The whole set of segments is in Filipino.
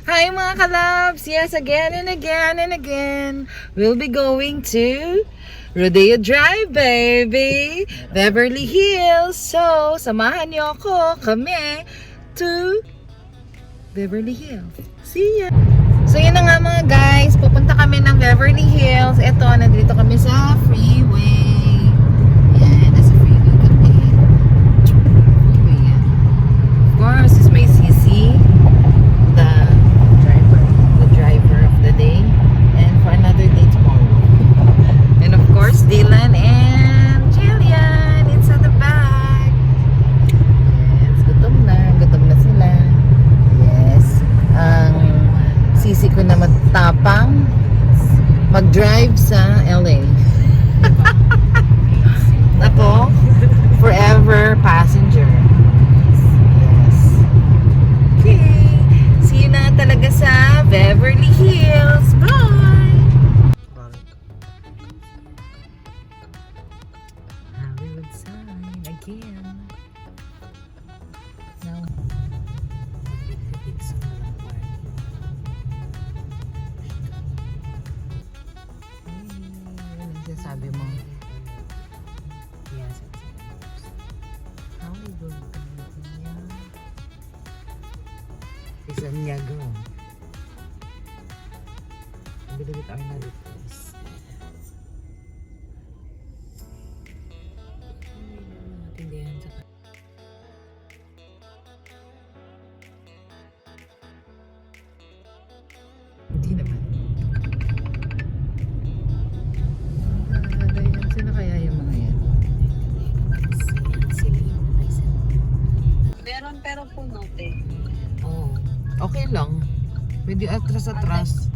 Hi mga kalabs! Yes, again and again and again, we'll be going to Rodeo Drive, baby! Beverly Hills! So, samahan niyo kami to Beverly Hills. See ya! So, yun na nga mga guys, pupunta kami ng Beverly Hills. Eto, nandito kami sa freeway. Yan, nasa freeway kami. Freeway yan. Of course, is my CC. The driver of the day, and for another day tomorrow. And of course, Dylan and Jillian, it's at the back. Yes, gutom na sila. Yes, ang sisi ko na matapang mag-drive sa LA. Ako, forever passenger. Yes. Okay. See you na talaga sa Beverly Hills. Bye! Hollywood sign again. Now, ano sinasabi mo? Yes, Hollywood. San Diego. Bilibit ang nalipas. Tindihan sa hindi naman. Sino kaya yung mga yan? Meron pero puno eh. Oo. Okay lang. Pwede atras-atras.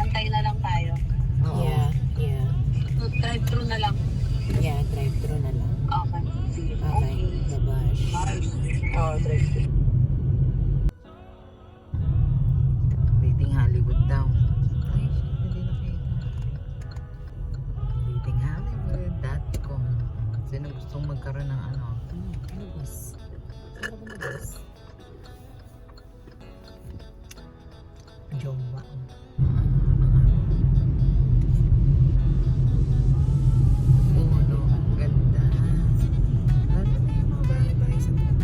Antay na lang tayo. Oo. Yeah. Drive-thru na lang. Yeah, drive-thru na lang. Okay. Sige. Okay, babash. Oo, drive-thru. Dating Hollywood daw. Ay, hindi nakita. Datinghollywood.com. Sino gustong magkaroon ng ano? Labas. Ano ba labas? Jowa. Puno. Ganda. Lalo na yung mga bahay-bahay sa mahal.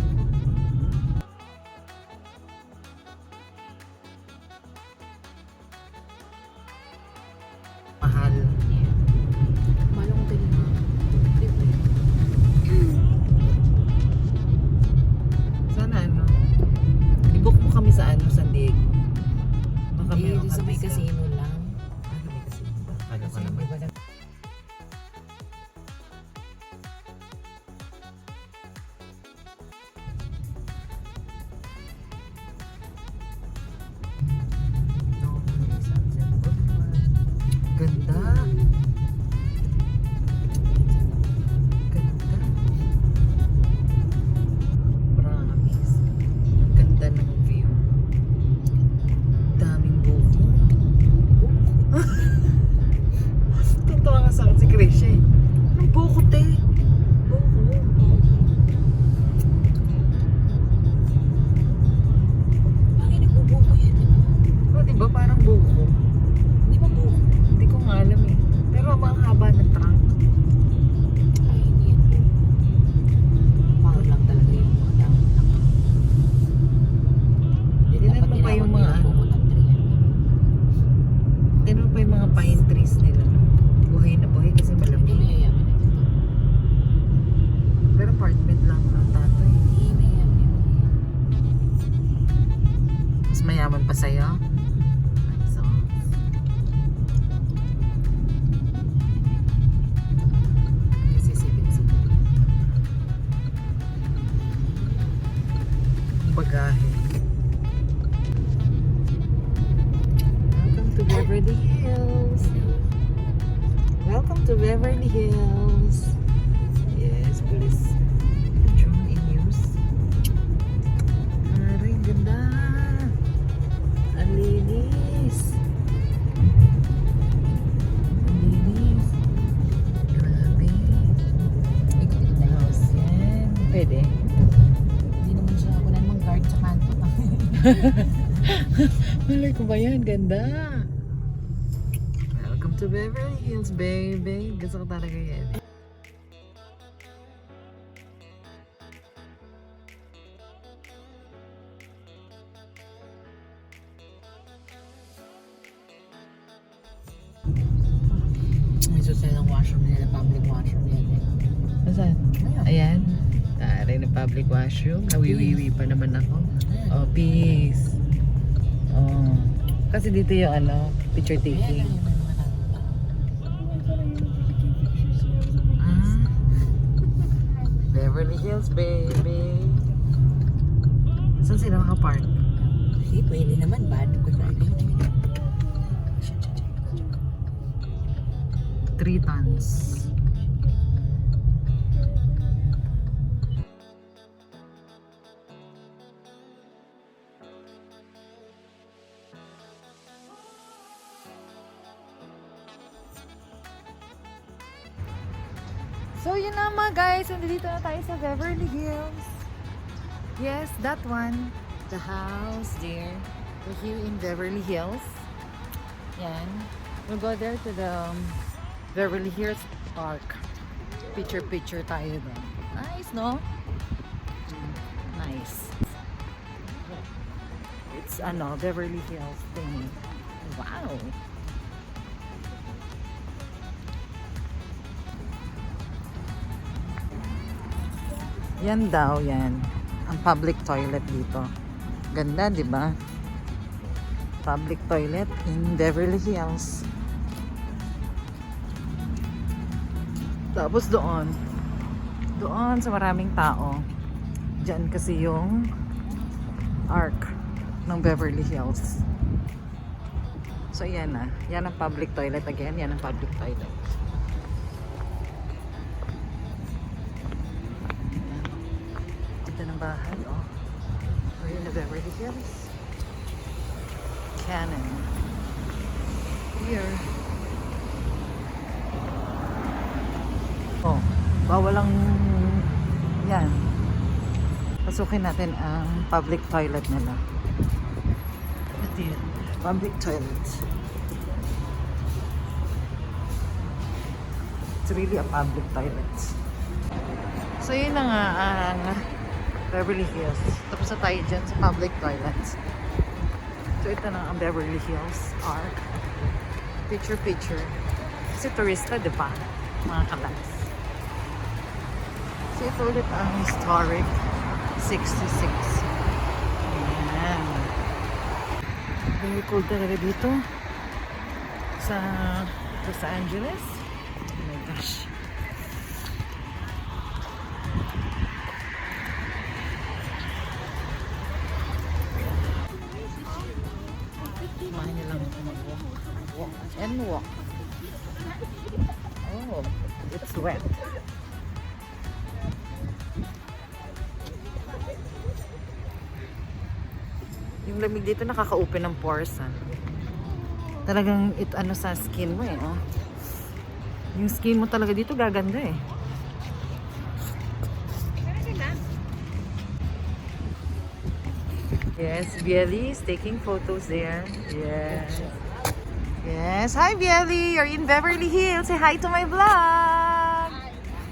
Malong din na. Sana ano? I-book mo kami sa ano, San Diego. Baka Eh, meron sa may ka casino lang. Ano may casino ba? Kala ko Kasi naman. di ba na No, Sunset Boulevard. Ganda. Ganda. Promise. Ang ganda ng view. Daming buko. Totoo nga sa akin si Krisha eh. Ang buko te. Buko. bakit nagbubuko yan? Oh, diba parang buko? Di ba buko? Hindi ko nga alam eh. Pero ang haba ng trunk. Ay, hindi yan buko. Parang lang talaga yung mga dahon lang. Tingnan mo pa yung mga ano. buko ng tree yan. Tingnan mo pa yung mga pine trees nila. No? Buhay na buhay kasi Hindi malamig. mayayaman na dito. Pero apartment lang ang tato eh. Hindi mayayaman. Mas mayaman pa sa'yo. So, Kasi 7-7. bagahe. Welcome to Beverly Hills. Welcome to Beverly Hills. Yes, police. Drone in use. Aray, ganda. Ang linis. Ang linis. Grabe. Ikot-ikot na yun. House yan. Pwede. Hindi naman siya, wala namang guard sa kanto. Malay ko ba yan? Ganda. Welcome to Beverly Hills, baby. Gusto ko talaga yan. May susunod ng washroom nila, public washroom yan eh. Saan? Ayan. Taray na public washroom. Nawiwiwi pa naman ako. Oh, peace. Oh. Kasi dito yung ano, picture taking. Ah. Beverly Hills, baby. Saan sila makapark? Hindi, pwede naman. Bad ko sa akin. 3 tons. So yun na mga guys, nandito na tayo sa Beverly Hills. Yes, that one. The house there. We're here in Beverly Hills. Yan. We'll go there to the Beverly Hills Park. Picture tayo doon. Nice, no? Nice. It's Beverly Hills thing. Wow. Yan daw, yan. Ang public toilet dito. Ganda, di ba? Public toilet in Beverly Hills. Tapos doon sa maraming tao, dyan kasi yung arc ng Beverly Hills. So yan na. Yan ang public toilet again. Yan ang public toilet. Ng bahay, oh. We're in the Beverly Hills. Canon. Here. Oh, bawal lang yan. Pasukin natin ang public toilet nila. Ito yun. Public toilet. It's really a public toilet. So yun na nga ang Beverly Hills. Tapos na tayo dyan sa public toilets. So ito na ang Beverly Hills Arc. Picture. Kasi turista, di ba? Mga kalas. So ito ulit ang historic 66. Ayan. Very cool talaga dito. Sa Los Angeles. Oh my gosh. Samahan niyo lang ako mag-walk. Walk and walk. Oh, it's wet. Yung lamig dito nakaka-open ng pores. Talagang sa skin mo eh. Oh. Yung skin mo talaga dito gaganda eh. Yes, Bieli is taking photos there. Yes. Yes. Hi, Bieli. You're in Beverly Hills. Say hi to my vlog.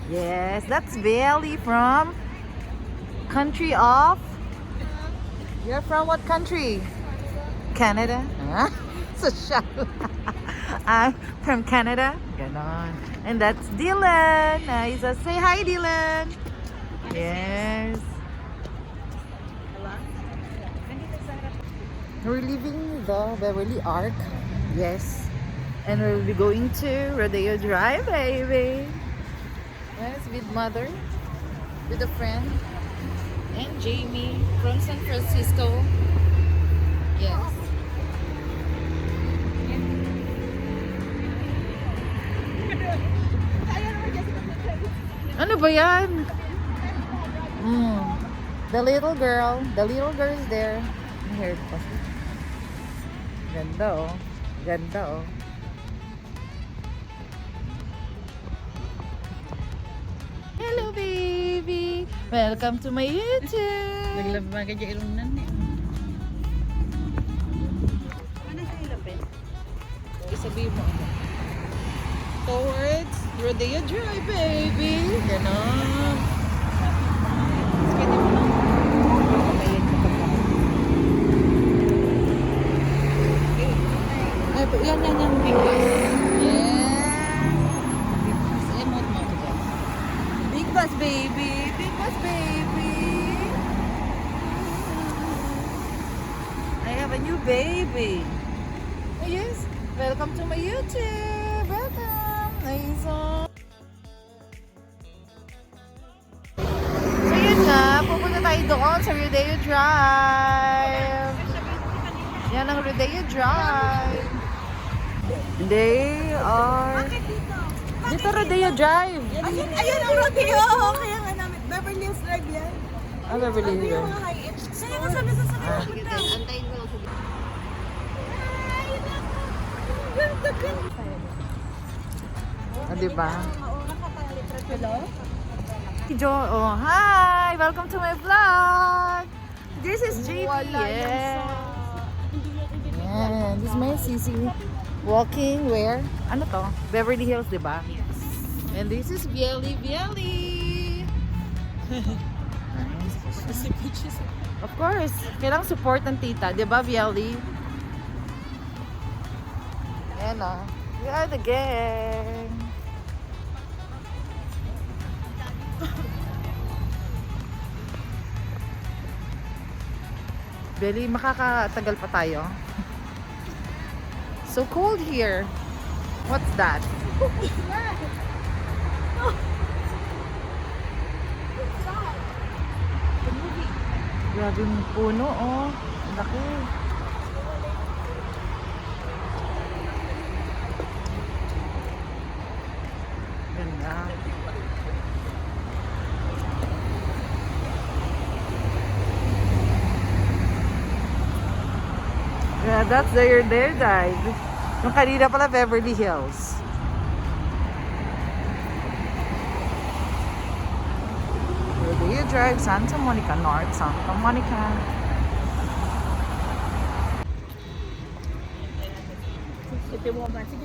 Yes, that's Bieli from country of... You're from what country? Canada? Huh? So shallow. I'm from Canada. Ganon. And that's Dylan. Isa, say hi, Dylan. Yes. We're leaving the Beverly Arc. Yes. And we'll be going to Rodeo Drive, baby. Yes, with mother, with a friend, and Jamie from San Francisco. Yes. Ano ba yan? The little girl is there. Here pa. Ganda oh. Ganda oh. Hello baby! Welcome to my YouTube! Naglabas ka dyan ilunan eh. Rodeo Drive, baby. Ganon. Pwede mo lang. Ayan, kapag. Ay, yan, big bus. Yeah. Big bus. Emote mo ito dyan. Big bus, baby. Big bus, baby. I have a new baby. Oh, yes. Welcome to my YouTube. Welcome. Nice. So yun nga, pupunta tayo doon sa Rodeo Drive. Yan ang Rodeo Drive. They are... Dito Rodeo Drive. Ayun ang rodeo! Kaya nga namin, Beverly Hills Drive yan. Ah, Beverly Hills. Kaya nga sabi sa punta. Antayin mo lang sa Ah, diba? Hello? Jo, oh, hi! Welcome to my vlog! This is JP. Yeah. Yeah, this is my Sisi. Walking where? Ano to? Beverly Hills, diba? And this is Bieli. Of course. Kailangang support ng tita. Diba, Bieli? Ayan o. We are the gang. Bieli, makakatagal pa tayo. So cold here. What's that? Grabe yung puno, oh. Laki. Ganda. Yeah, that's there guys. Yung kanina pala Beverly Hills. Rodeo Drive, Santa Monica North, Santa Monica. Sige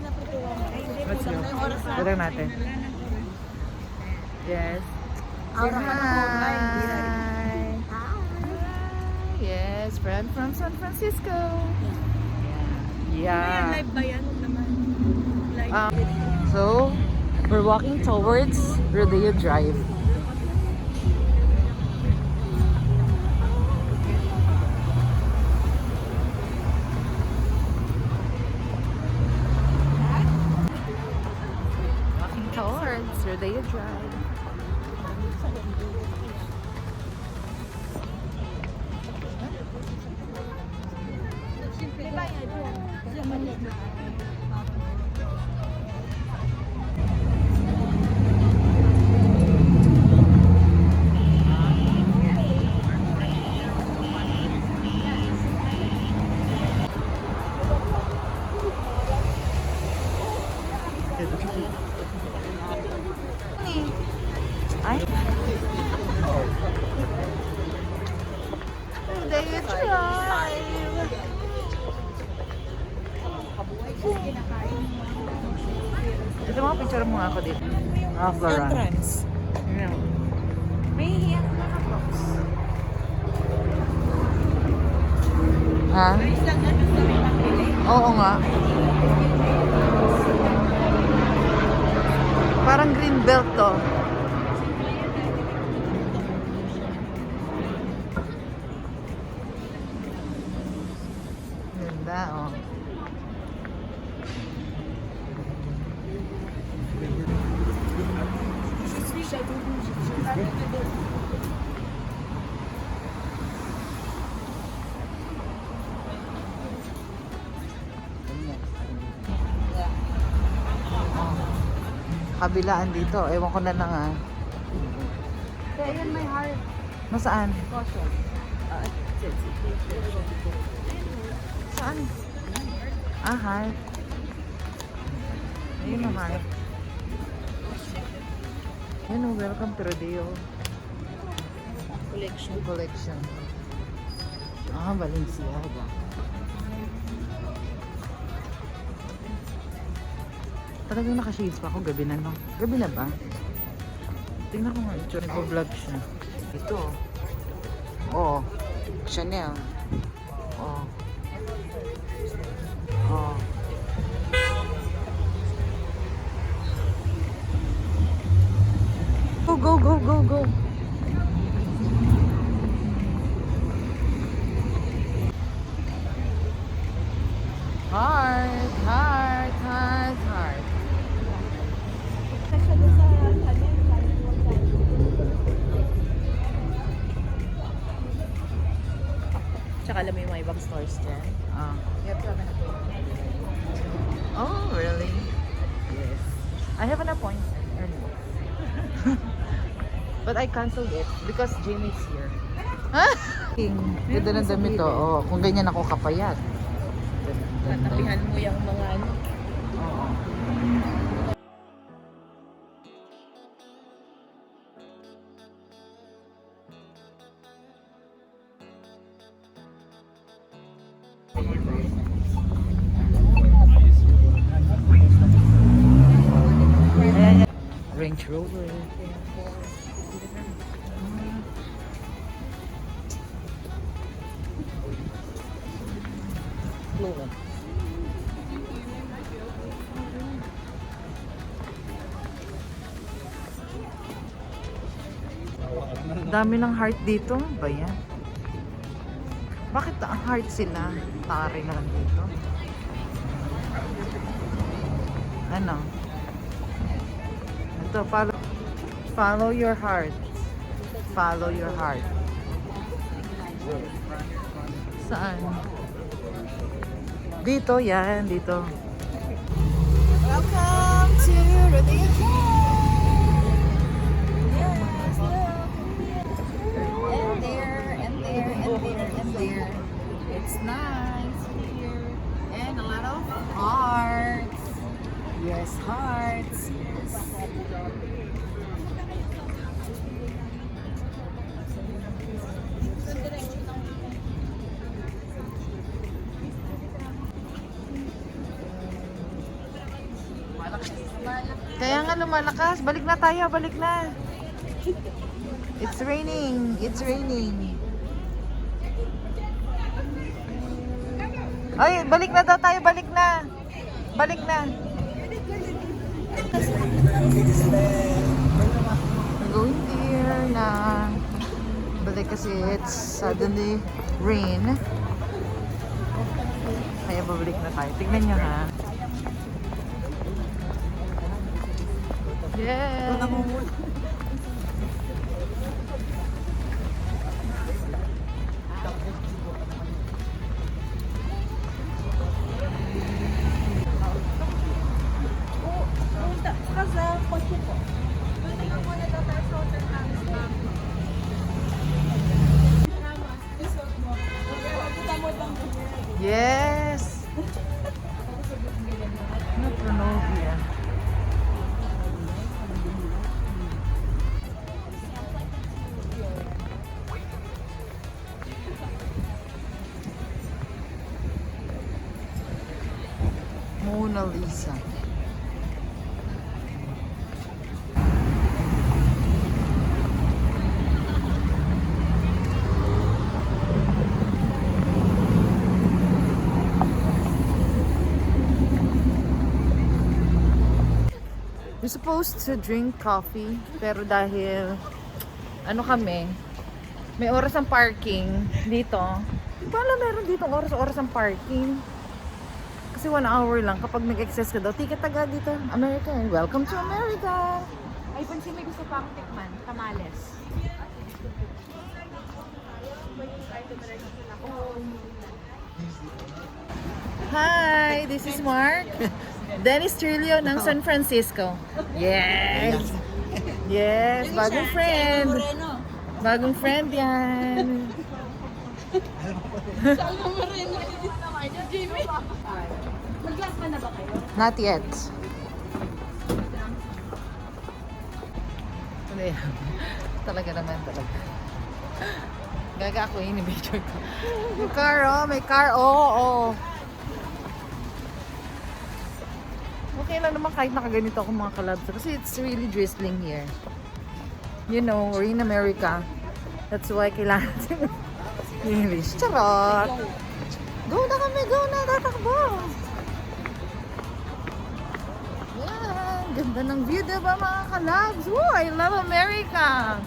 na, patuwa mo. Let's go. Tulang natin. Yes. Say hi. Yes, friend from San Francisco. Yeah. Live ba yan naman? So, we're walking towards Rodeo Drive. Walking towards Rodeo Drive. Ay. Rodeo Drive. Ito mga picture mo ako dito. Ah, Flora. Entrance. Yeah. May hiyang na box. Ha? Guys lang na sa may pamili. Oo nga. Parang green belt to. Ganda, oh. Kabilaan dito. Ewan ko na lang ah. Kaya yan may heart. Nasaan? Caution. Saan? Ah, heart. Ayun ang heart. Yun oh, welcome to Rodeo. Collection. Ah, Balenciaga. Talagang nakashades pa ako. Gabi na, no? Gabi na ba? Tingnan ko nga. Ito, nag-vlog siya. Ito. Oh. Chanel. Oh. Oh. Go, go, go, go, go. Heart, heart, heart, heart. Tsaka alam mo yung mga ibang stores dyan. Ah. You have to have an appointment. Oh, really? Yes. I have an appointment early. But I canceled it because Jimmy's here. Ganda ng damit to. Oh, kung ganyan ako kapayat. Tatapihan mo yung mga ano. Oo. Ayan, yan. Range Rover. Fluent. Dami ng heart dito. Ano ba yan? Bakit ang heart sila? Tari na lang dito. Ano? Ito, follow your heart. Follow your heart. Saan? Dito, yan. Dito. Welcome to Rodeo Drive. Yes, look. And there, and there, and there, and there. It's nice here. And a lot of hearts. Yes, hearts. Yes. Kaya nga lumalakas. Balik na tayo. Balik na. It's raining. It's raining. Ay, balik na daw tayo. Balik na. Balik na. We're going there na. Balik kasi it's suddenly rain. Kaya babalik na tayo. Tignan nyo ha. Yeah. Yes. Ano Pronovia? Mona Lisa. We're supposed to drink coffee, pero dahil ano kami, may oras ang parking dito. Paano meron dito oras ang parking? Kasi 1 hour lang kapag nag-excess ka daw. Ticket agad dito. America. Welcome to America. Ay, pansin may gusto pa akong tikman. Tamales. Hi, this is Mark. Dennis Trillo ng San Francisco. Yes. Yes, bagong friend. Bagong friend yan. Mag-glass pa na ba kayo? Not yet. Ano yan? Talaga naman talaga. Gaga ako yun, i-picture ko. May car, oh. May car, oh, oh. Okay lang naman kahit nakaganito ako mga kalabs. Kasi it's really drizzling here. You know, we're in America. That's why kailangan natin English. Charot! Go na kami! Go na! Tatakbo! Yan! Ganda ng view, diba mga kalabs? Woo! I love America!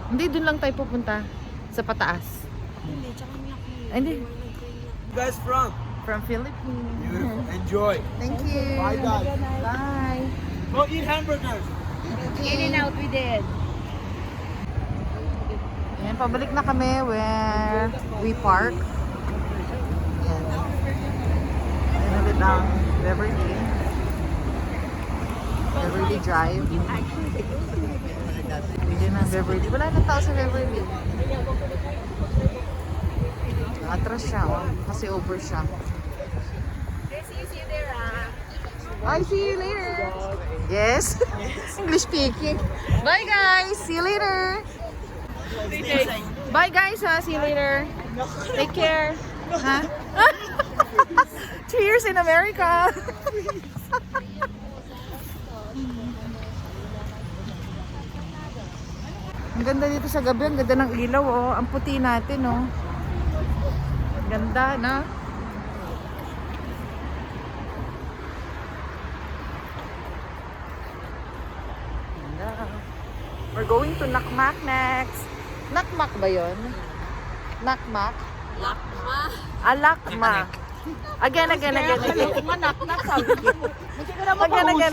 Hindi, dun lang tayo pupunta. Sa pataas. Hindi, tsaka niyak eh. Hindi. You guys from? From Philippines. Beautiful. Enjoy. Thank you. Bye, guys. Bye. Go eat hamburgers. In and out we did. Ayan, pabalik na kami where we park. Ayan. Ayan ulit ang Beverly. Beverly Drive. Ayan ang Beverly. Wala na tao sa Beverly. Atras siya, oh. Kasi over siya. I see you later. Yes. English speaking. Bye guys. See you later. Bye guys. See you later. Take care. Ha? 2 years in America. Ang ganda dito sa gabi. Ang ganda ng ilaw. Oh. Ang puti natin. Oh. Ganda na. We're going to Nakmak next. Nakmak ba yun? Nakmak? Lakma. Lakma. Again.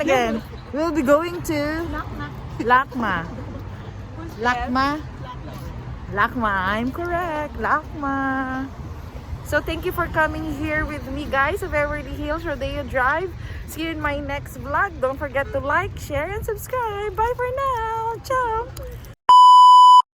Again. We'll be going to Lakma. Lakma. Lakma. I'm correct. Lakma. So thank you for coming here with me guys of Beverly Hills Rodeo Drive. See you in my next vlog. Don't forget to like, share, and subscribe. Bye for now. Ciao.